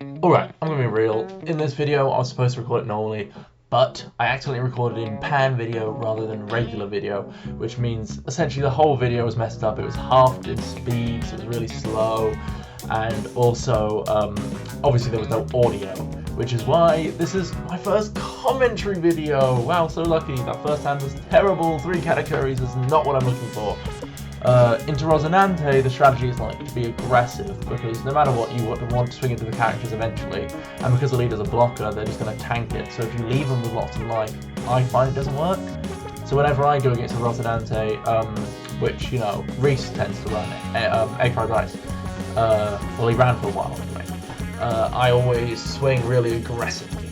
Alright, I'm gonna be real. In this video, I was supposed to record it normally, but I accidentally recorded in pan video rather than regular video, which means essentially the whole video was messed up. It was halved in speed, so it was really slow, and also, obviously there was no audio, which is why this is my first commentary video. Wow, so lucky. That first hand was terrible. 3 categories is not what I'm looking for. Into Rosinante, the strategy is like to be aggressive, because no matter what, you want to swing into the characters eventually, and because the leader's a blocker, they're just going to tank it. So if you leave them with lots of life, I find it doesn't work. So whenever I go against a Rosinante, which, you know, Reese tends to run egg fried rice, well, he ran for a while anyway, I always swing really aggressively,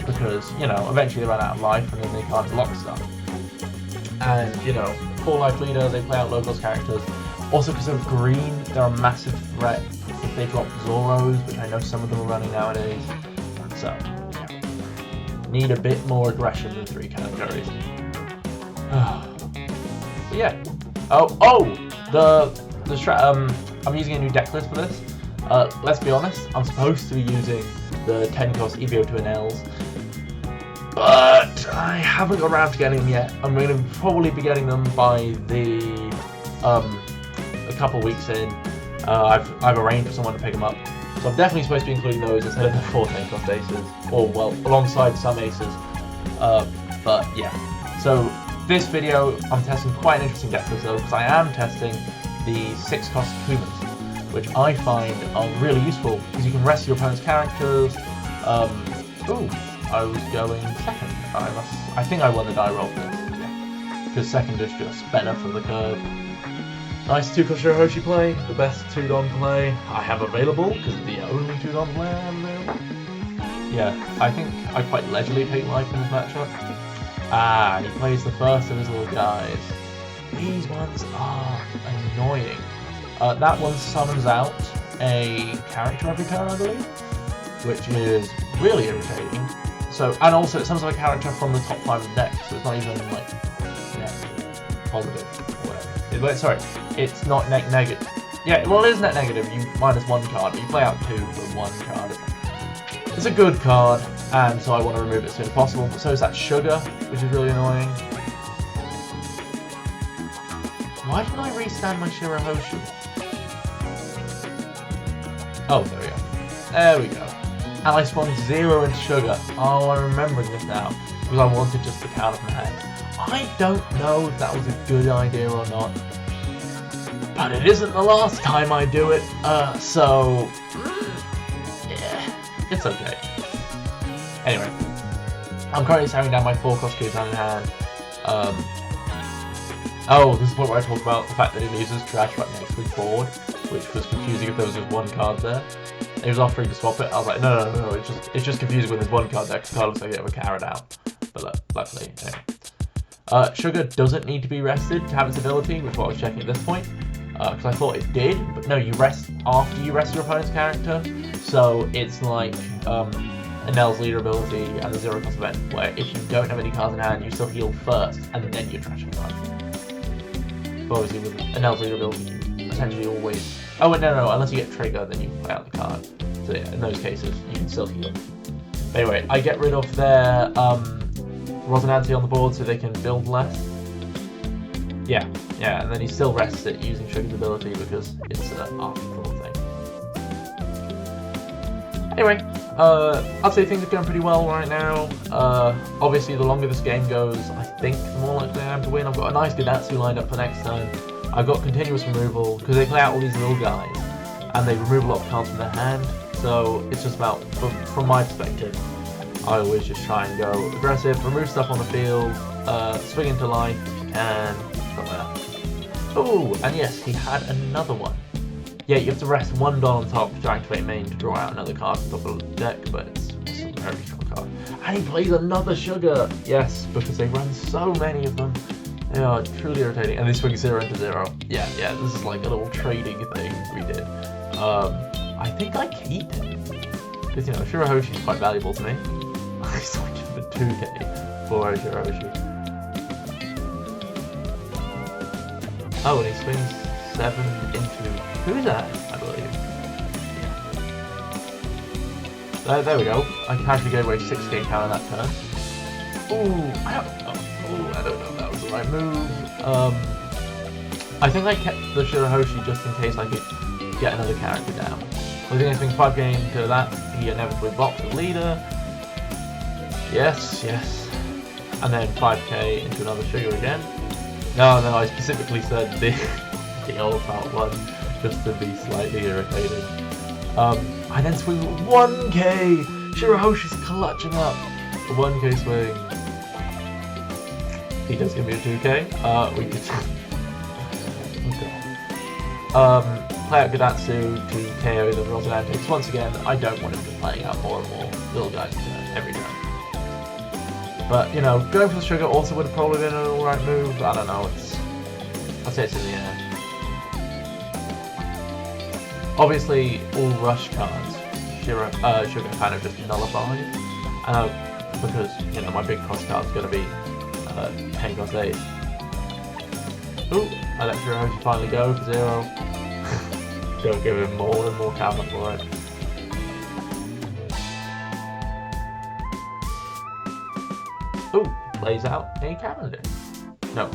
because, you know, eventually they run out of life and then they can't block stuff. And, you know, 4 life leader, they play out low-cost characters. Also, because they're green, they're a massive threat if they drop Zoros, which I know some of them are running nowadays. So, yeah. Need a bit more aggression than 3 categories. But yeah. I'm using a new deck list for this. Let's be honest, I'm supposed to be using the 10 cost EVO to Enels, but I haven't got around to getting them yet. I'm going to probably be getting them by the a couple weeks in. I've arranged for someone to pick them up, so I'm definitely supposed to be including those instead of the 4 10 cost aces, or well, alongside some aces. But yeah, so this video I'm testing quite an interesting deck list though, because I am testing the 6 cost Kumans, which I find are really useful because you can rest your opponent's characters. Ooh, I was going second. I think I won the die roll for this, yeah, because second is just better for the curve. Nice 2-cost Shirahoshi play, the best 2-don play I have available, because it's the only 2-don play I have available. Yeah, I think I quite leisurely take life in this matchup. And he plays the first of his little guys. These ones are annoying. That one summons out a character every turn, I believe, which is really irritating. So, and also it summons out a character from the top 5 of the deck, so it's not even like net positive or whatever. Sorry, it's not net negative. Yeah, well, it is net negative. You minus 1 card, but you play out 2 for 1 card. It's a good card, and so I want to remove it as soon as possible. But so is that Sugar, which is really annoying. Why didn't I restand my Shirahoshi? Oh, there we go. There we go. And I spawned 0 into Sugar. Oh, I'm remembering this now, because I wanted just the counter from the hand. I don't know if that was a good idea or not, but it isn't the last time I do it, so yeah, it's okay. Anyway, I'm currently tearing down my 4 cost Kusan in hand. Oh, this is the point where I talk about the fact that he loses trash right next to his board, which was confusing if there was just 1 card there. He was offering to swap it. I was like, no, it's just confusing when there's 1 card there, because the card looks like it ever carried out. But look, luckily, anyway. Sugar doesn't need to be rested to have its ability, which is what I was checking at this point, because I thought it did, but no, you rest after you rest your opponent's character, so it's like Enel's leader ability and the 0 cost event, where if you don't have any cards in hand, you still heal first, and then you trash a card. But obviously with Enel's leader ability, you essentially always... Oh, wait, no, unless you get trigger, then you can play out the card. So yeah, in those cases, you can still heal. But anyway, I get rid of their Rosinante on the board so they can build less. Yeah, and then he still rests it using Sugar's ability because it's an afterthought thing. Anyway, I'd say things are going pretty well right now. Obviously, the longer this game goes, I think the more likely I am to win. I've got a nice Ganatsu lined up for next time. I've got continuous removal, because they play out all these little guys, and they remove a lot of cards from their hand, so it's just about, from my perspective, I always just try and go aggressive, remove stuff on the field, swing into life if you can, stuff like that. Oh, and yes, he had another one. Yeah, you have to rest 1 don on top to activate main to draw out another card from the top of the deck, but it's a very strong card. And he plays another Sugar! Yes, because they run so many of them. They are truly irritating, and they swing 0 into 0. Yeah, this is like a little trading thing we did. I think I keep it, because, you know, Shirahoshi is quite valuable to me. I still give it 2k for Shirahoshi. Oh, and he swings 7 into... Who is that, I believe? There we go. I casually gave away 6k counter that turn. Ooh, I don't know if that was the right move. I think I kept the Shirahoshi just in case I could get another character down. I think I swing 5k into that, he inevitably blocks the leader. Yes, yes. And then 5k into another sugar again. No, I specifically said the old out one just to be slightly irritating. I then swing 1k! Shirahoshi's clutching up. A 1k swing. He does give me a 2k. We could... play out Gadatsu to KO the Rosinante. Because once again, I don't want him to be playing out more and more little guys every turn. But, you know, going for the sugar also would have probably been an alright move. I don't know, I'd say it's in the air. Obviously, all rush cards, sugar kind of just nullified. Because, you know, my big cross card's going to be 10 cross 8. Ooh, I let Shirahoshi finally go for 0. Don't give him more and more counter for it. Ooh, plays out a Cavendish. No.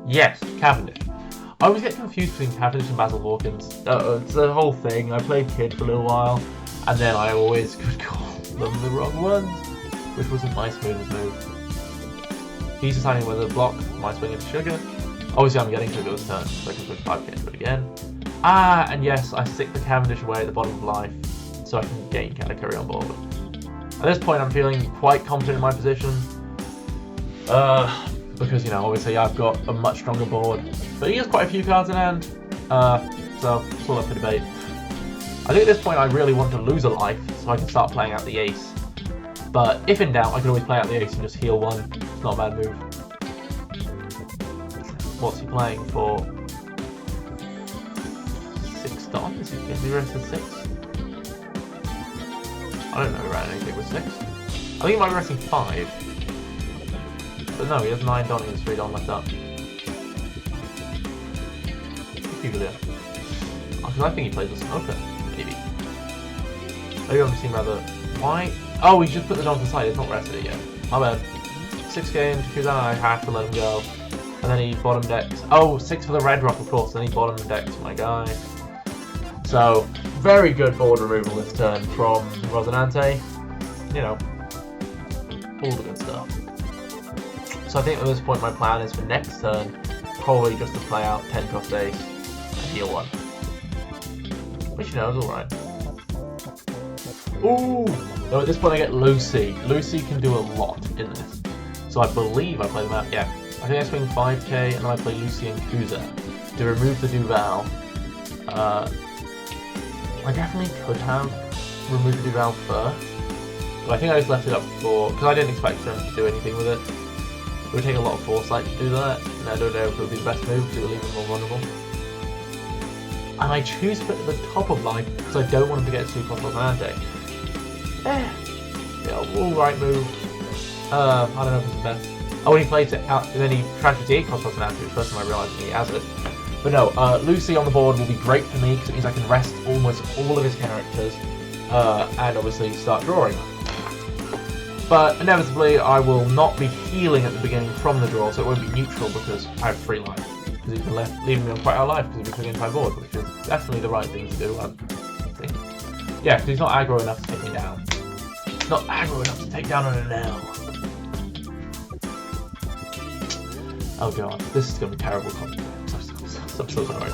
Yes, Cavendish. I always get confused between Cavendish and Basil Hawkins. It's the whole thing. I played Kid for a little while, and then I always could call them the wrong ones, which wasn't my smoothest move. He's deciding whether to block my swing into sugar. Obviously, I'm getting sugar this turn, so I can swing 5k into it again. Ah, and yes, I stick the Cavendish away at the bottom of life, so I can gain Katakuri on board. At this point, I'm feeling quite confident in my position. Because, you know, obviously I've got a much stronger board. But he has quite a few cards in hand, so it's all up for debate. I think at this point I really want to lose a life, so I can start playing out the ace. But if in doubt, I can always play out the ace and just heal one. It's not a bad move. What's he playing for? 6 dollars? Is he rested 6? I don't know he ran anything with 6. I think he might be resting 5. But no, he has 9 Don and 3 Don left up. Because I think he plays a smoker, maybe. Maybe I'm seeing rather... Why? Oh, he just put the Don to the side, it's not rested it yet. My bad. 6k into Kuzan, I have to let him go. And then he bottom decks. Oh, 6 for the red rock, of course, then he bottom decks my guy. So, very good board removal this turn from Rosinante. You know, all the good stuff. So I think at this point my plan is for next turn, probably just to play out 10 cost ace and heal 1. Which, you know, is alright. Ooh! No, at this point I get Lucy. Lucy can do a lot in this. So I believe I play them out, yeah. I think I swing 5k and then I play Lucy and Kuza to remove the Duval. I definitely could have removed the Duval first. But I think I just left it up for... because I didn't expect them to do anything with it. It would take a lot of foresight to do that, and I don't know if it would be the best move because it would leave him more vulnerable. And I choose to put it at the top of line because I don't want him to get too close to Rosinante. Yeah, alright move. I don't know if it's the best. Oh, when he plays it out, and then he transfers the 8 cost Rosinante, which first time I realised he has it. But no, Lucy on the board will be great for me because it means I can rest almost all of his characters, and obviously start drawing. But inevitably, I will not be healing at the beginning from the draw, so it won't be neutral because I have 3 life. Because he can leave me on quite out of life because he'll be swinging my board, which is definitely the right thing to do, I think. Yeah, because he's not aggro enough to take me down. Not aggro enough to take down an Enel. Oh god, this is going to be terrible commentary. I'm so sorry.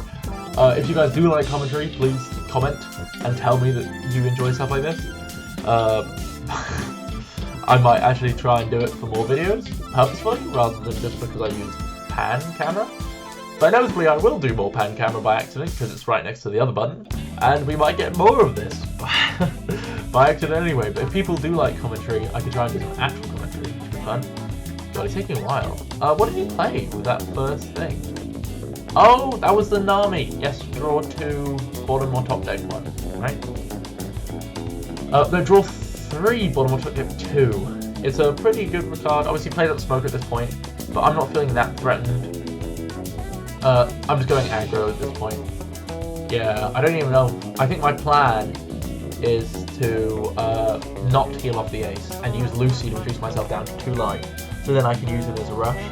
If you guys do like commentary, please comment and tell me that you enjoy stuff like this. I might actually try and do it for more videos, purposefully, rather than just because I use pan camera. But inevitably I will do more pan camera by accident, because it's right next to the other button, and we might get more of this by accident anyway. But if people do like commentary, I could try and do some actual commentary, which would be fun. God, it's taking a while. What did you play with that first thing? Oh, that was the Nami! Yes, draw 2, bottom or top deck 1, right? No, draw 3 bottom or top deck 2. It's a pretty good card. Obviously plays up smoke at this point, but I'm not feeling that threatened. I'm just going aggro at this point. Yeah, I don't even know. I think my plan is to not heal off the ace and use Lucy to reduce myself down to 2 life. So then I can use it as a rush.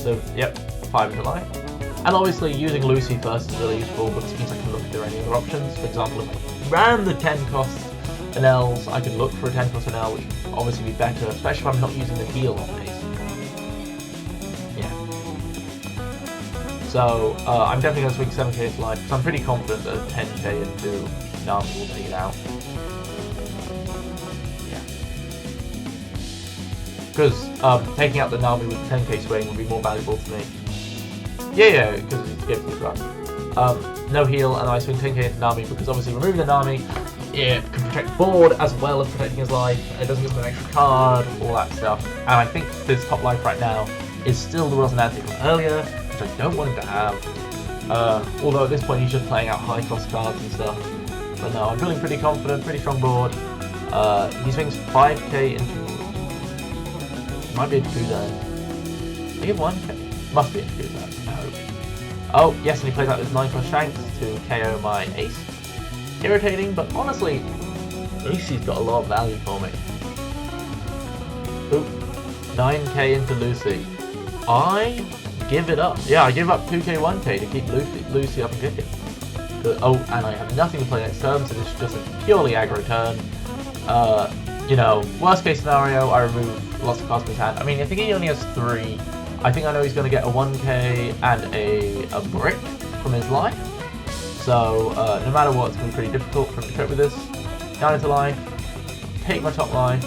So, yep, 5 into life. And obviously using Lucy first is really useful because it means I can look if there are any other options. For example, if I ran the 10 cost Enels, I could look for a 10 cost Enel, which would obviously be better, especially if I'm not using the heal on ace. So, I'm definitely going to swing 7k into life, because I'm pretty confident that 10k into Nami will take it out. Yeah. Because taking out the Nami with 10k swing would be more valuable to me. Yeah, because it's escaped this run. No heal, and I swing 10k into Nami, because obviously removing the Nami, it can protect board as well as protecting his life, it doesn't give him an extra card, all that stuff. And I think his top life right now is still the Rosinante from earlier, I don't want him to have, although at this point he's just playing out high cost cards and stuff. But no, I'm feeling pretty confident, pretty strong board. He swings 5k into, might be into Kuzan. Did he have 1k? Must be into Kuzan, I hope. Oh, yes, and he plays out his 9 cost Shanks to KO my ace. Irritating, but honestly, Lucy's got a lot of value for me. Oop, 9k into Lucy. I give it up. Yeah, I give up 2k, 1k to keep Lucy up and kicking. Oh, and I have nothing to play next turn, so this is just a purely aggro turn. You know, worst case scenario, I remove lots of cards from his hand. I mean, I think he only has 3. I think I know he's going to get a 1k and a brick from his life. So, no matter what, it's going to be pretty difficult for him to cope with this. Down into life, take my top life,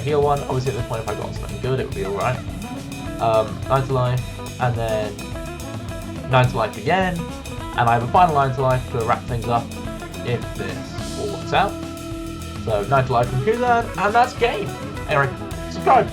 heal 1. Obviously, at this point, if I got something good, it would be alright. 9 to life, and then 9 to life again, and I have a final 9 to life to wrap things up if this all works out. So 9 to life from Kuzan, and that's game. Anyway, subscribe.